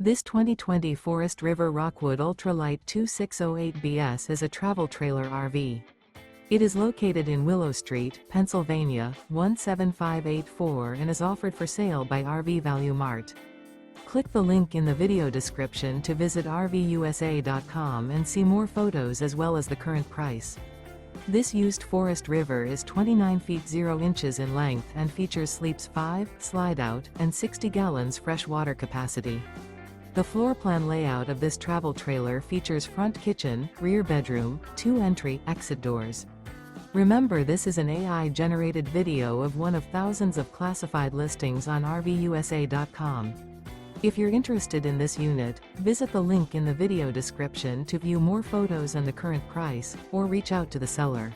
This 2020 Forest River Rockwood Ultralight 2608BS is a travel trailer RV. It is located in Willow Street, Pennsylvania, 17584 and is offered for sale by RV Value Mart. Click the link in the video description to visit RVUSA.com and see more photos as well as the current price. This used Forest River is 29 feet 0 inches in length and features sleeps 5, Slideout, and 60 gallons fresh water capacity. The floor plan layout of this travel trailer features front kitchen, rear bedroom, 2 entry/exit doors. Remember, this is an AI-generated video of one of thousands of classified listings on RVUSA.com. If you're interested in this unit, visit the link in the video description to view more photos and the current price, or reach out to the seller.